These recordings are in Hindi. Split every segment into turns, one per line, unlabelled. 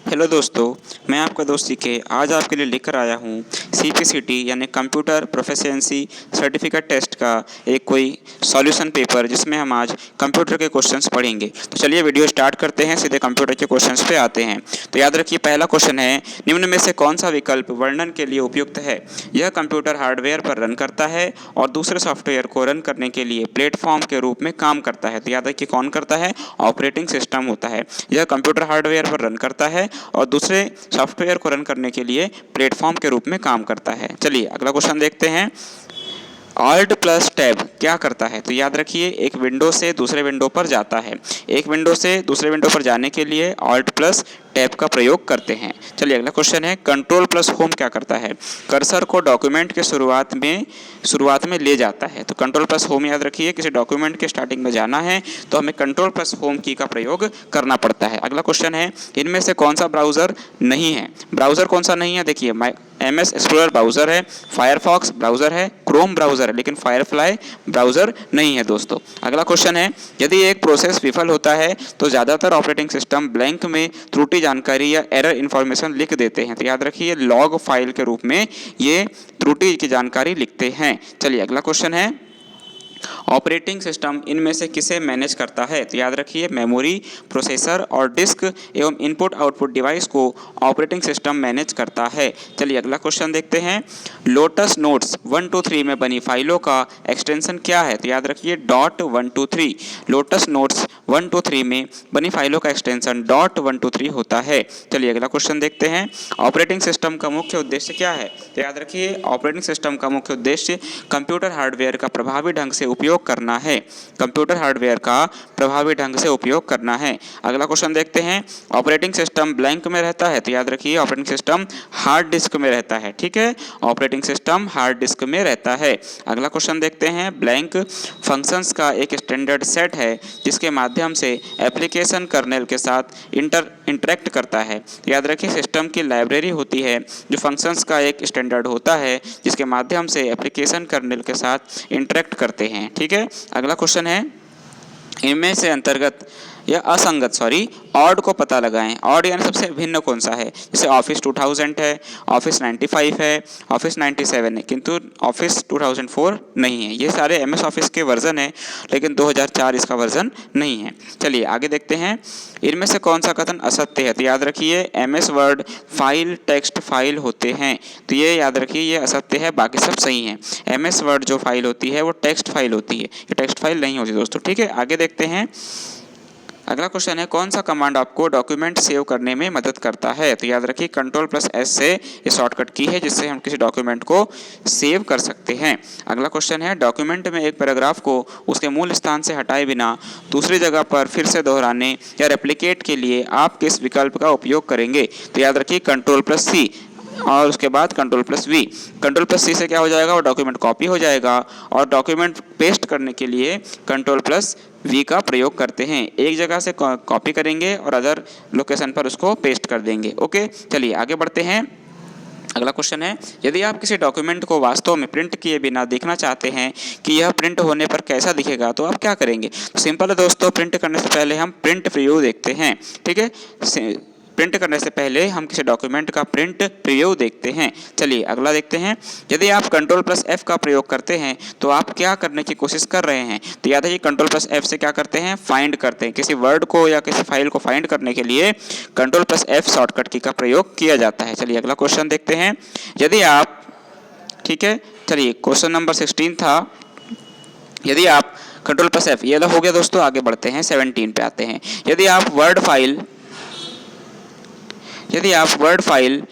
हेलो दोस्तों, मैं आपका दोस्त सीके आज आपके लिए लेकर आया हूँ CPCT यानी कंप्यूटर प्रोफिशिएंसी सर्टिफिकेट टेस्ट का एक कोई सॉल्यूशन पेपर जिसमें हम आज कंप्यूटर के क्वेश्चंस पढ़ेंगे। तो चलिए वीडियो स्टार्ट करते हैं, सीधे कंप्यूटर के क्वेश्चंस पे आते हैं। तो याद रखिए, पहला क्वेश्चन है, निम्न में से कौन सा विकल्प वर्णन के लिए उपयुक्त है? यह कंप्यूटर हार्डवेयर पर रन करता है और दूसरे सॉफ्टवेयर को रन करने के लिए प्लेटफॉर्म के रूप में काम करता है। तो याद रखिए, कौन करता है? ऑपरेटिंग सिस्टम होता है। यह कंप्यूटर हार्डवेयर पर रन करता है और दूसरे सॉफ्टवेयर को रन करने के लिए प्लेटफॉर्म के रूप में काम करता है। चलिए अगला क्वेश्चन देखते हैं। Alt प्लस टैब क्या करता है? तो याद रखिए, एक विंडो से दूसरे विंडो पर जाता है। एक विंडो से दूसरे विंडो पर जाने के लिए Alt प्लस टैब का प्रयोग करते हैं। चलिए अगला क्वेश्चन है, कंट्रोल प्लस होम क्या करता है? कर्सर को डॉक्यूमेंट के शुरुआत में ले जाता है। तो कंट्रोल प्लस होम याद रखिए, किसी डॉक्यूमेंट के स्टार्टिंग में जाना है तो हमें कंट्रोल प्लस होम की का प्रयोग करना पड़ता है। अगला क्वेश्चन है, इनमें से कौन सा ब्राउज़र नहीं है? ब्राउज़र कौन सा नहीं है? देखिए, MS एक्सप्लोरर ब्राउज़र है, फायरफॉक्स ब्राउज़र है, क्रोम ब्राउज़र है, लेकिन फायरफ्लाई ब्राउज़र नहीं है दोस्तों। अगला क्वेश्चन है, यदि एक प्रोसेस विफल होता है तो ज़्यादातर ऑपरेटिंग सिस्टम ब्लैंक में त्रुटि जानकारी या एरर इन्फॉर्मेशन लिख देते हैं। तो याद रखिए, लॉग फाइल के रूप में ये त्रुटि की जानकारी लिखते हैं। चलिए अगला क्वेश्चन है, ऑपरेटिंग सिस्टम इनमें से किसे मैनेज करता है? तो याद रखिए, मेमोरी, प्रोसेसर और डिस्क एवं इनपुट आउटपुट डिवाइस को ऑपरेटिंग सिस्टम मैनेज करता है। चलिए अगला क्वेश्चन देखते हैं, लोटस नोट्स 123 में बनी फाइलों का एक्सटेंशन क्या है? तो याद रखिए, .123। लोटस नोट्स 123 में बनी फाइलों का एक्सटेंशन .123 होता है। चलिए अगला क्वेश्चन देखते हैं, ऑपरेटिंग सिस्टम का मुख्य उद्देश्य क्या है? तो याद रखिए, ऑपरेटिंग सिस्टम का मुख्य उद्देश्य कंप्यूटर हार्डवेयर का प्रभावी ढंग से उपयोग करना है। कंप्यूटर हार्डवेयर का प्रभावी ढंग से उपयोग करना है। अगला क्वेश्चन देखते हैं, ऑपरेटिंग सिस्टम ब्लैंक में रहता है? तो याद रखिए, ऑपरेटिंग सिस्टम हार्ड डिस्क में रहता है। ठीक है, ऑपरेटिंग सिस्टम हार्ड डिस्क में रहता है। अगला क्वेश्चन देखते हैं, ब्लैंक फंक्शंस का एक स्टैंडर्ड सेट है जिसके माध्यम से एप्लीकेशन कर्नेल के साथ इंटरेक्ट करता है। याद रखिए, सिस्टम की लाइब्रेरी होती है जो फंक्शंस का एक स्टैंडर्ड होता है जिसके माध्यम से एप्लीकेशन कर्नेल के साथ इंटरेक्ट करते हैं। ठीक है, अगला क्वेश्चन है, इनमें से अंतर्गत या असंगत ऑड को पता लगाएं। ऑड यानी सबसे भिन्न कौन सा है? जैसे ऑफिस 2000 है, ऑफिस 95 है, ऑफिस 97 है, किंतु ऑफिस 2004 नहीं है। ये सारे MS ऑफिस के वर्जन है, लेकिन 2004 इसका वर्जन नहीं है। चलिए आगे देखते हैं, इनमें से कौन सा कथन असत्य है? तो याद रखिए, MS word file text file होते हैं। तो ये याद रखिए, ये असत्य है, बाकी सब सही है। MS वर्ड जो फाइल होती है वो टेक्स्ट फाइल होती है, ये टेक्स्ट फाइल नहीं होती दोस्तों। ठीक है, आगे देखते हैं, अगला क्वेश्चन है, कौन सा कमांड आपको डॉक्यूमेंट सेव करने में मदद करता है? तो याद रखिए, Ctrl+S से ये शॉर्टकट की है जिससे हम किसी डॉक्यूमेंट को सेव कर सकते हैं। अगला क्वेश्चन है, डॉक्यूमेंट में एक पैराग्राफ को उसके मूल स्थान से हटाए बिना दूसरी जगह पर फिर से दोहराने या रेप्लिकेट के लिए आप किस विकल्प का उपयोग करेंगे? तो याद रखिए, Ctrl+C और उसके बाद Ctrl+V। Ctrl+C से क्या हो जाएगा? वो डॉक्यूमेंट कॉपी हो जाएगा, और डॉक्यूमेंट पेस्ट करने के लिए Ctrl+V का प्रयोग करते हैं। एक जगह से कॉपी करेंगे और अदर लोकेशन पर उसको पेस्ट कर देंगे। ओके, चलिए आगे बढ़ते हैं। अगला क्वेश्चन है, यदि आप किसी डॉक्यूमेंट को वास्तव में प्रिंट किए बिना देखना चाहते हैं कि यह प्रिंट होने पर कैसा दिखेगा, तो आप क्या करेंगे? तो सिंपल है दोस्तों, प्रिंट करने से पहले हम प्रिंट प्रीव्यू देखते हैं। ठीक है, प्रिंट करने से पहले हम किसी डॉक्यूमेंट का प्रिंट प्रीव्यू देखते हैं। चलिए अगला देखते हैं, यदि आप Ctrl+F का प्रयोग करते हैं तो आप क्या करने की कोशिश कर रहे हैं? तो याद है कि Ctrl+F से क्या करते हैं? फाइंड करते हैं। किसी वर्ड को या किसी फाइल को फाइंड करने के लिए Ctrl+F शॉर्टकट की का प्रयोग किया जाता है। चलिए अगला क्वेश्चन देखते हैं, यदि आप, ठीक है, चलिए क्वेश्चन नंबर 16 था, यदि आप Ctrl+F, ये हो गया दोस्तों। आगे बढ़ते हैं, 17 पे आते हैं, यदि आप वर्ड फाइल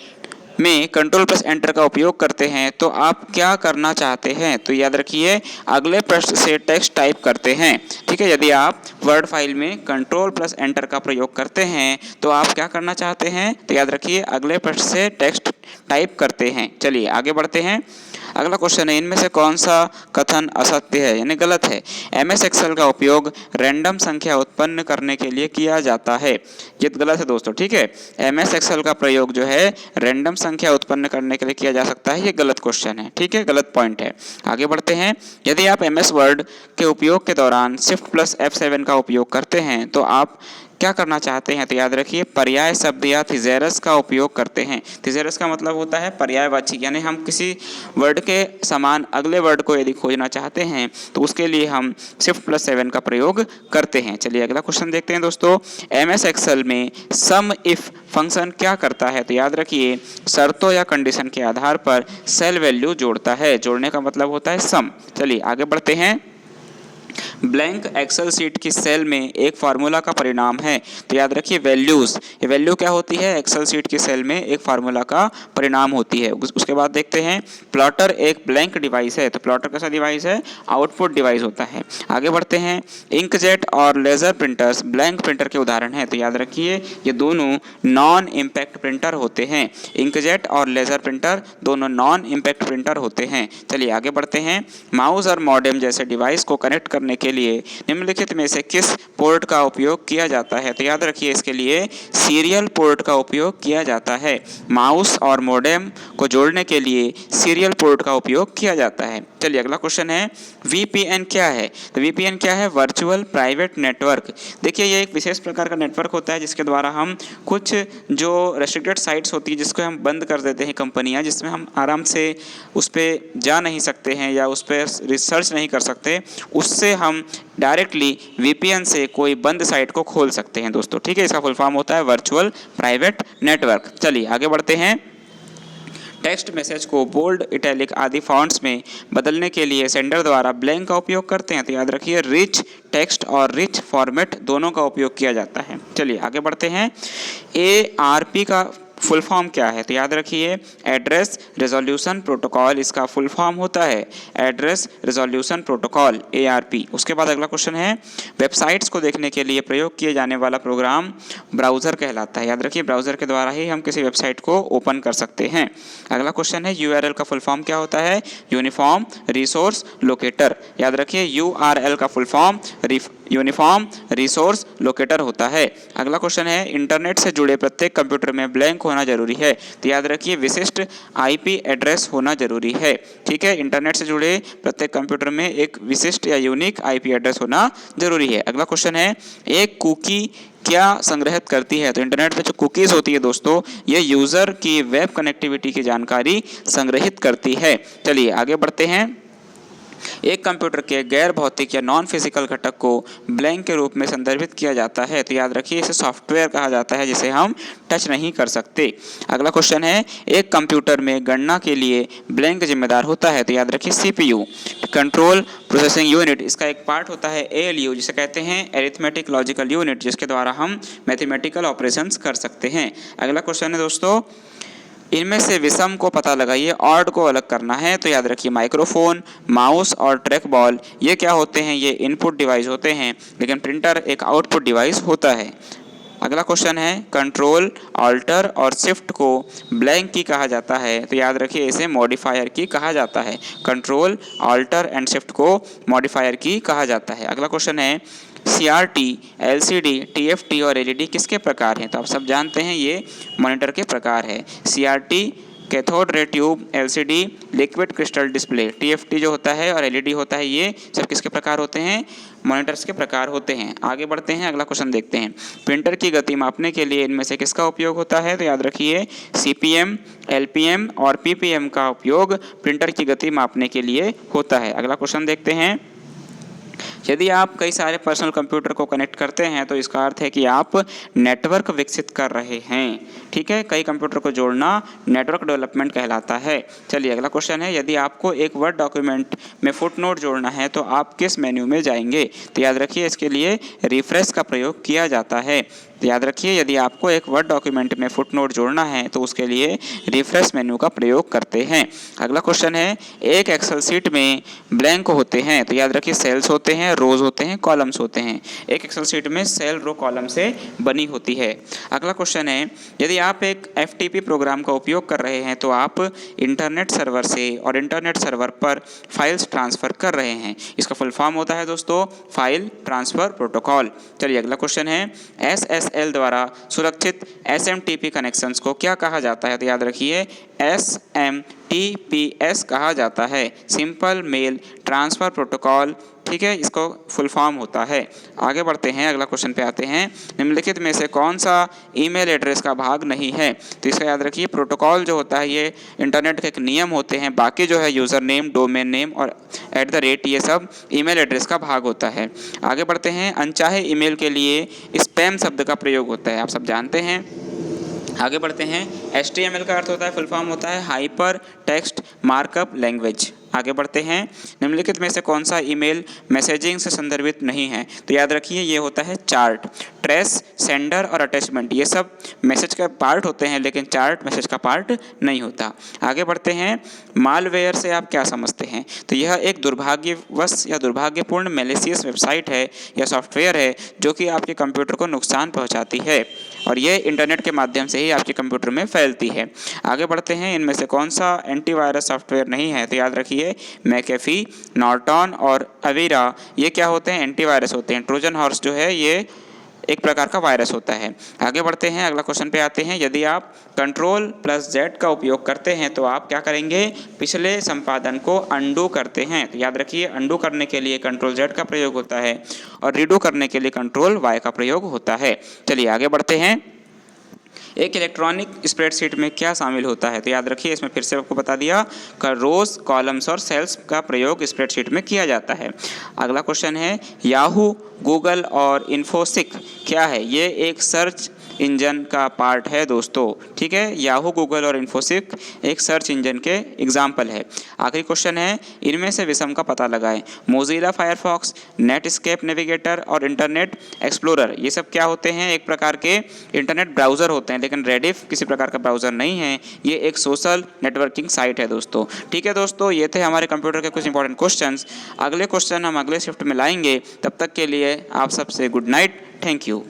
में Ctrl+Enter का उपयोग करते हैं तो आप क्या करना चाहते हैं? तो याद रखिए, अगले पृष्ठ से टेक्स्ट टाइप करते हैं। ठीक है, यदि आप वर्ड फाइल में Ctrl+Enter का प्रयोग करते हैं तो आप क्या करना चाहते हैं? तो याद रखिए, अगले पृष्ठ से टेक्स्ट टाइप करते हैं। चलिए आगे बढ़ते हैं, अगला क्वेश्चन है, इनमें से कौन सा कथन असत्य है यानी गलत है? MS एक्सेल का उपयोग रैंडम संख्या उत्पन्न करने के लिए किया जाता है। ये गलत है दोस्तों। ठीक है, MS एक्सेल का प्रयोग जो है रैंडम संख्या उत्पन्न करने के लिए किया जा सकता है, ये गलत क्वेश्चन है। ठीक है, गलत पॉइंट है। आगे बढ़ते हैं, यदि आप MS वर्ड के उपयोग के दौरान Shift+F7 का उपयोग करते हैं तो आप क्या करना चाहते हैं, तो याद रखिए पर्याय शब्द या थिसेरस का उपयोग करते हैं। थिसेरस का मतलब होता है पर्यायवाची, यानी हम किसी वर्ड के समान अगले वर्ड को यदि खोजना चाहते हैं तो उसके लिए हम Shift+7 का प्रयोग करते हैं। चलिए अगला क्वेश्चन देखते हैं दोस्तों। MS एक्सेल में सम इफ फंक्शन क्या करता है, तो याद रखिए शर्तों या कंडीशन के आधार पर सेल वैल्यू जोड़ता है। जोड़ने का मतलब होता है सम। चलिए आगे बढ़ते हैं। ब्लैंक एक्सेल शीट की सेल में एक फार्मूला का परिणाम है, तो याद रखिए वैल्यूज। ये वैल्यू क्या होती है, एक्सेल शीट की सेल में एक फार्मूला का परिणाम होती है। उसके बाद देखते हैं प्लॉटर एक ब्लैंक डिवाइस है, तो प्लॉटर कैसा डिवाइस है, आउटपुट डिवाइस होता है। आगे बढ़ते हैं। इंकजेट और लेजर प्रिंटर्स ब्लैंक प्रिंटर के उदाहरण हैं, तो याद रखिए ये दोनों नॉन इम्पैक्ट प्रिंटर होते हैं। इंकजेट और लेजर प्रिंटर दोनों नॉन इम्पैक्ट प्रिंटर होते हैं। चलिए आगे बढ़ते हैं। माउस और मॉडेम जैसे डिवाइस को कनेक्ट करने के लिए निम्नलिखित में से किस पोर्ट का उपयोग किया जाता है, तो याद रखिए इसके लिए सीरियल पोर्ट का उपयोग किया जाता है। माउस और मॉडेम को जोड़ने के लिए सीरियल पोर्ट का उपयोग किया जाता है। चलिए अगला क्वेश्चन है VPN क्या है, तो VPN क्या है, वर्चुअल प्राइवेट नेटवर्क। देखिए ये एक विशेष प्रकार का नेटवर्क होता है जिसके द्वारा हम कुछ जो रेस्ट्रिक्टेड साइट्स होती है जिसको हम बंद कर देते हैं कंपनियां, जिसमें हम आराम से उस पर जा नहीं सकते हैं या उस पर रिसर्च नहीं कर सकते, उससे हम डायरेक्टली VPN से कोई बंद साइट को खोल सकते हैं दोस्तों। ठीक है, इसका फुल फॉर्म होता है वर्चुअल प्राइवेट नेटवर्क। चलिए आगे बढ़ते हैं। टेक्स्ट मैसेज को बोल्ड, इटैलिक आदि फॉन्ट्स में बदलने के लिए सेंडर द्वारा ब्लैंक का उपयोग करते हैं, तो याद रखिए रिच टेक्स्ट और रिच फॉर्मेट दोनों का उपयोग किया जाता है। चलिए आगे बढ़ते हैं। ARP का फुल फॉर्म क्या है, तो याद रखिए एड्रेस रेजोल्यूशन प्रोटोकॉल इसका फुल फॉर्म होता है, एड्रेस रेजोल्यूशन प्रोटोकॉल ARP। उसके बाद अगला क्वेश्चन है वेबसाइट्स को देखने के लिए प्रयोग किए जाने वाला प्रोग्राम ब्राउज़र कहलाता है। याद रखिए ब्राउज़र के द्वारा ही हम किसी वेबसाइट को ओपन कर सकते हैं। अगला क्वेश्चन है URL का फुल फॉर्म क्या होता है, यूनिफॉर्म रिसोर्स लोकेटर। याद रखिए URL का full form uniform resource locator होता है। अगला क्वेश्चन है इंटरनेट से जुड़े प्रत्येक कंप्यूटर में ब्लैंक होना जरूरी है, तो याद रखिए विशिष्ट IP एड्रेस होना जरूरी है। ठीक है, इंटरनेट से जुड़े प्रत्येक कंप्यूटर में एक विशिष्ट या यूनिक IP एड्रेस होना जरूरी है। अगला क्वेश्चन है एक कुकी क्या संग्रहित करती है, तो इंटरनेट पे जो कुकीज़ होती है दोस्तों ये यूज़र की वेब कनेक्टिविटी की जानकारी संग्रहित करती है। चलिए आगे बढ़ते हैं। एक कंप्यूटर के गैर भौतिक या नॉन फिजिकल घटक को ब्लैंक के रूप में संदर्भित किया जाता है, तो याद रखिए इसे सॉफ्टवेयर कहा जाता है जिसे हम टच नहीं कर सकते। अगला क्वेश्चन है एक कंप्यूटर में गणना के लिए ब्लैंक जिम्मेदार होता है, तो याद रखिए CPU कंट्रोल प्रोसेसिंग यूनिट इसका एक पार्ट होता है ALU जिसे कहते हैं एरिथमेटिक लॉजिकल यूनिट, जिसके द्वारा हम मैथमेटिकल ऑपरेशंस कर सकते हैं। अगला क्वेश्चन है दोस्तों इनमें से विषम को पता लगाइए, ऑड को अलग करना है, तो याद रखिए माइक्रोफोन, माउस और ट्रैक बॉल ये क्या होते हैं, ये इनपुट डिवाइस होते हैं, लेकिन प्रिंटर एक आउटपुट डिवाइस होता है। अगला क्वेश्चन है कंट्रोल ऑल्टर और शिफ्ट को ब्लैंक की कहा जाता है, तो याद रखिए इसे मॉडिफायर की कहा जाता है। कंट्रोल ऑल्टर एंड शिफ्ट को मॉडिफायर की कहा जाता है। अगला क्वेश्चन है CRT, LCD, TFT और LED किसके प्रकार हैं, तो आप सब जानते हैं ये मॉनिटर के प्रकार है। CRT cathode ray tube, LCD liquid crystal display, TFT जो होता है और LED होता है, ये सब किसके प्रकार होते हैं, मॉनिटर्स के प्रकार होते हैं। आगे बढ़ते हैं, अगला क्वेश्चन देखते हैं। प्रिंटर की गति मापने के लिए इनमें से किसका उपयोग होता है, तो याद रखिए CPM, LPM और PPM का उपयोग प्रिंटर की गति मापने के लिए होता है। अगला क्वेश्चन देखते हैं। यदि आप कई सारे पर्सनल कंप्यूटर को कनेक्ट करते हैं तो इसका अर्थ है कि आप नेटवर्क विकसित कर रहे हैं। ठीक है, कई कंप्यूटर को जोड़ना नेटवर्क डेवलपमेंट कहलाता है। चलिए अगला क्वेश्चन है यदि आपको एक वर्ड डॉक्यूमेंट में फुटनोट जोड़ना है तो आप किस मेन्यू में जाएंगे, तो याद रखिए इसके लिए रिफ्रेश का प्रयोग किया जाता है। तो याद रखिए यदि आपको एक वर्ड डॉक्यूमेंट में फुटनोट जोड़ना है तो उसके लिए रिफ्रेश मेन्यू का प्रयोग करते हैं। अगला क्वेश्चन है एक एक्सेल शीट में ब्लैंक होते हैं, तो याद रखिए सेल्स होते हैं, रोज होते हैं, कॉलम्स होते हैं। एक एक्सेल शीट में सेल, रो, कॉलम से बनी होती है। अगला क्वेश्चन है यदि आप एक FTP प्रोग्राम का उपयोग कर रहे हैं तो आप इंटरनेट सर्वर से और इंटरनेट सर्वर पर फाइल्स ट्रांसफ़र कर रहे हैं। इसका फुल फॉर्म होता है दोस्तों फाइल ट्रांसफ़र प्रोटोकॉल। चलिए अगला क्वेश्चन है SSL द्वारा सुरक्षित SMTP कनेक्शंस को क्या कहा जाता है, तो याद रखिए SMTPS कहा जाता है, सिंपल मेल ट्रांसफ़र प्रोटोकॉल ठीक है, इसको फुल फॉर्म होता है। आगे बढ़ते हैं, अगला क्वेश्चन पे आते हैं। निम्नलिखित में से कौन सा ईमेल एड्रेस का भाग नहीं है? तो इसका याद रखिए, प्रोटोकॉल जो होता है ये इंटरनेट के एक नियम होते हैं, बाकी जो है यूज़र नेम, डोमेन नेम और @ ये सब ईमेल एड्रेस का भाग होता है। आगे बढ़ते हैं, अनचाहे ईमेल के लिए स्पैम शब्द का प्रयोग होता है, आप सब जानते हैं। आगे बढ़ते हैं, HTML का अर्थ होता है, फुल फॉर्म होता है हाइपर टेक्स्ट मार्कअप लैंग्वेज। आगे बढ़ते हैं, निम्नलिखित में से कौन सा ईमेल मैसेजिंग से संदर्भित नहीं है? तो याद रखिए ये होता है चार्ट। ट्रेस, सेंडर और अटैचमेंट ये सब मैसेज का पार्ट होते हैं, लेकिन चार्ट मैसेज का पार्ट नहीं होता। आगे बढ़ते हैं, मालवेयर से आप क्या समझते हैं? तो यह एक दुर्भाग्यवश या दुर्भाग्यपूर्ण मैलिशियस वेबसाइट है या सॉफ्टवेयर है जो कि आपके कंप्यूटर को नुकसान पहुंचाती है और ये इंटरनेट के माध्यम से ही आपके कंप्यूटर में फैलती है। आगे बढ़ते हैं, इनमें से कौन सा एंटीवायरस सॉफ्टवेयर नहीं है? तो याद रखिए मैकेफी, नॉर्टन और अवीरा ये क्या होते हैं? एंटीवायरस होते हैं। ट्रोजन हॉर्स जो है ये एक प्रकार का वायरस होता है। आगे बढ़ते हैं, अगला क्वेश्चन पे आते हैं। यदि आप Ctrl+Z का उपयोग करते हैं तो आप क्या करेंगे? पिछले संपादन को अंडू करते हैं। तो याद रखिए, अंडू करने के लिए Ctrl+Z का प्रयोग होता है और रीडू करने के लिए Ctrl+Y का प्रयोग होता है। चलिए आगे बढ़ते हैं, एक इलेक्ट्रॉनिक स्प्रेडशीट में क्या शामिल होता है? तो याद रखिए, इसमें फिर से आपको बता दिया कि रोज, कॉलम्स और सेल्स का प्रयोग स्प्रेडशीट में किया जाता है। अगला क्वेश्चन है, याहू, गूगल और इन्फोसिक क्या है? ये एक सर्च इंजन का पार्ट है दोस्तों, ठीक है। याहू, गूगल और इन्फोसिक एक सर्च इंजन के एग्जाम्पल है। आखिरी क्वेश्चन है, इनमें से विषम का पता लगाएं। मोजिला फायरफॉक्स, नेटस्केप नेविगेटर और इंटरनेट एक्सप्लोरर ये सब क्या होते हैं? एक प्रकार के इंटरनेट ब्राउज़र होते हैं, लेकिन रेडिफ किसी प्रकार का ब्राउज़र नहीं है, ये एक सोशल नेटवर्किंग साइट है दोस्तों। ठीक है दोस्तों, ये थे हमारे कंप्यूटर के कुछ इंपॉर्टेंट क्वेश्चंस। अगले क्वेश्चन हम अगले शिफ्ट में लाएंगे, तब तक के लिए आप सबसे गुड नाइट, थैंक यू।